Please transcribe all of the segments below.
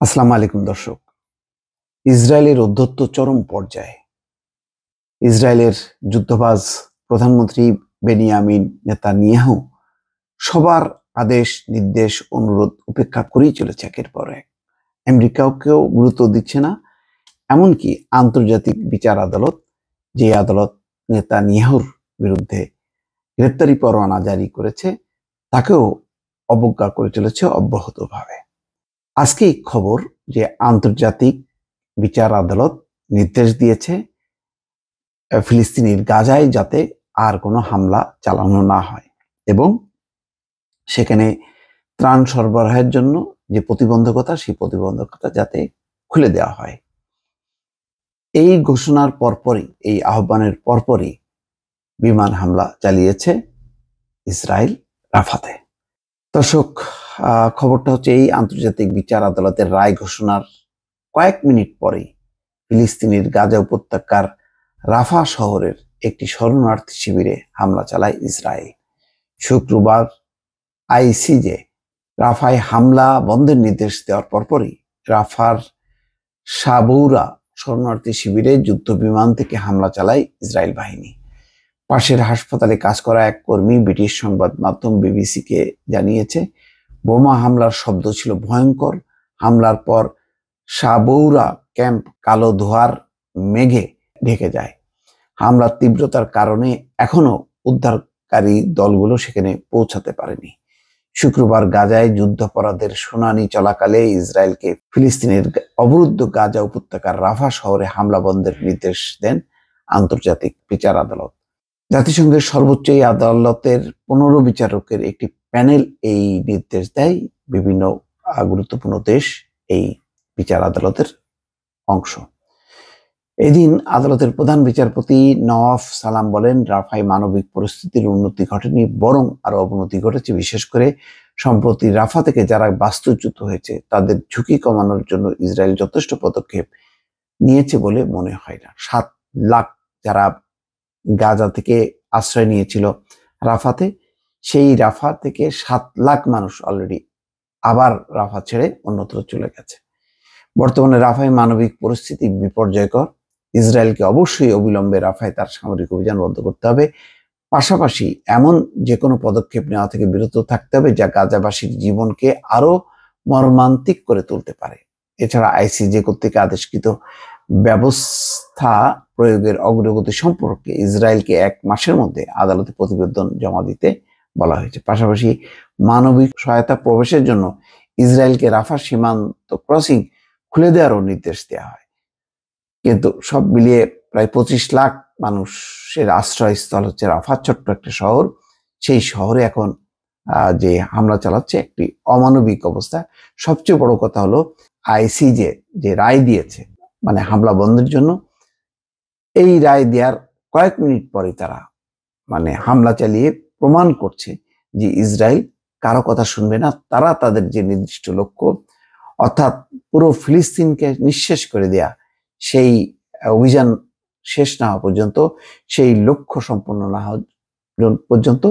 আসসালামু আলাইকুম দর্শক। ইসরায়েলের ঔদ্ধত্য চরম পর্যায়ে। ইসরায়েলের যুদ্ধবাজ প্রধানমন্ত্রী বেনিয়ামিন নেতানিয়াহু সবার আদেশ নির্দেশ অনুরোধ উপেক্ষা করেই চলেছে একের পর এক। আমেরিকাকেও গুরুত্ব দিচ্ছে না, এমনকি আন্তর্জাতিক বিচার আদালত, যে আদালত নেতানিয়াহুর বিরুদ্ধে গ্রেপ্তারি পরোয়ানা জারি করেছে, তাকেও অবজ্ঞা করে চলেছে অব্যাহতভাবে। আজকে এই খবর যে আন্তর্জাতিক বিচার আদালত নির্দেশ দিয়েছে ফিলিস্তিনির গাজায় যাতে আর কোনো হামলা চালানো না হয় এবং সেখানে ত্রাণ সরবরাহের জন্য যে প্রতিবন্ধকতা, সেই প্রতিবন্ধকতা যাতে খুলে দেওয়া হয়। এই ঘোষণার পরপরই, এই আহ্বানের পরপরই বিমান হামলা চালিয়েছে ইসরায়েল রাফাতে। দর্শক, খবরটা হচ্ছে এই আন্তর্জাতিক বিচার আদালতের রায় ঘোষণার কয়েক মিনিট পরেই ফিলিস্তিনির গাজা উপত্যকার রাফা শহরের একটি শরণার্থী শিবিরে হামলা চালায় ইসরায়েল। শুক্রবার আইসিজে রাফায় হামলা বন্ধের নির্দেশ দেওয়ার পরপরই রাফার সাবৌরা শরণার্থী শিবিরে যুদ্ধ বিমান থেকে হামলা চালায় ইসরায়েল বাহিনী। পাশের হাসপাতালে কাজ করা এক কর্মী ব্রিটিশ সংবাদ মাধ্যম বিবিসিকে জানিয়েছে, বোমা হামলার শব্দ ছিল ভয়ঙ্কর। হামলার পর সাবৌরা ক্যাম্প কালো ধোঁয়ার মেঘে ঢেকে যায়। হামলার তীব্রতার কারণে এখনো উদ্ধারকারী দলগুলো সেখানে পৌঁছাতে পারেনি। শুক্রবার গাজায় যুদ্ধাপরাধের শুনানি চলাকালে ইসরায়েলকে ফিলিস্তিনের অবরুদ্ধ গাজা উপত্যকার রাফা শহরে হামলা বন্ধের নির্দেশ দেন আন্তর্জাতিক বিচার আদালত। জাতিসংঘের সর্বোচ্চ এই আদালতের 15 বিচারকের একটি প্যানেল এই নির্দেশ দেয়। বিভিন্ন গুরুত্বপূর্ণ দেশ এই বিচার আদালতের অংশ। এদিন আদালতের প্রধান বিচারপতি নওয়াফ সালাম বলেন, রাফায় মানবিক পরিস্থিতির উন্নতি ঘটেনি, বরং আরো অবনতি ঘটেছে। বিশেষ করে সম্প্রতি রাফা থেকে যারা বাস্তুচ্যুত হয়েছে তাদের ঝুঁকি কমানোর জন্য ইসরায়েল যথেষ্ট পদক্ষেপ নিয়েছে বলে মনে হয় না। 7 লাখ যারা গাজা থেকে আশ্রয় নিয়েছিল রাফাতে, সেই রাফা থেকে 7 লাখ মানুষ অলরেডি আবার রাফা ছেড়ে অন্যত্র চলে গেছে। বর্তমানে রাফায় মানবিক পরিস্থিতি বিপর্যয়কর। ইসরায়েলকে অবশ্যই অবিলম্বে রাফায় তার সামরিক অভিযান বন্ধ করতে হবে। পাশাপাশি এমন যে কোনো পদক্ষেপ নেওয়া থেকে বিরত থাকতে হবে যা গাজাবাসীর জীবনকে আরো মর্মান্তিক করে তুলতে পারে। এছাড়া আইসিজে কর্তৃক আদেশকৃত ব্যবস্থা প্রয়োগের অগ্রগতি সম্পর্কে ইসরায়েলকে 1 মাসের মধ্যে আদালতে প্রতিবেদন জমা দিতে বলা হয়েছে। পাশাপাশি মানবিক সহায়তা প্রবেশের জন্য ইসরায়েলকে রাফা সীমান্ত ক্রসিং খুলে দেওয়ারও নির্দেশ দেওয়া হয়। কিন্তু সব মিলিয়ে প্রায় 25 লাখ মানুষের আশ্রয়স্থল হচ্ছে রাফা, ছোট্ট একটা শহর। সেই শহরে এখন যে হামলা চালাচ্ছে একটি অমানবিক অবস্থা। সবচেয়ে বড় কথা হলো আইসিজে যে রায় দিয়েছে মানে হামলা বন্ধের জন্য, এই রায় দেওয়ার কয়েক মিনিট পরে তারা হামলা চালিয়ে প্রমাণ করছে যে ইসরায়েল কারো কথা শুনবে না। তারা তাদের যে নির্দিষ্ট লক্ষ্য, অর্থাৎ পুরো ফিলিস্তিনকে নিঃশেষ করে দেয়া, সেই অভিযান শেষ না হওয়া পর্যন্ত, সেই লক্ষ্য সম্পন্ন না হওয়া পর্যন্ত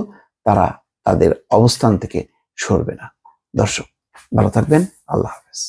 তারা তাদের অবস্থান থেকে সরবে না। দর্শক, ভালো থাকবেন। আল্লাহ হাফেজ।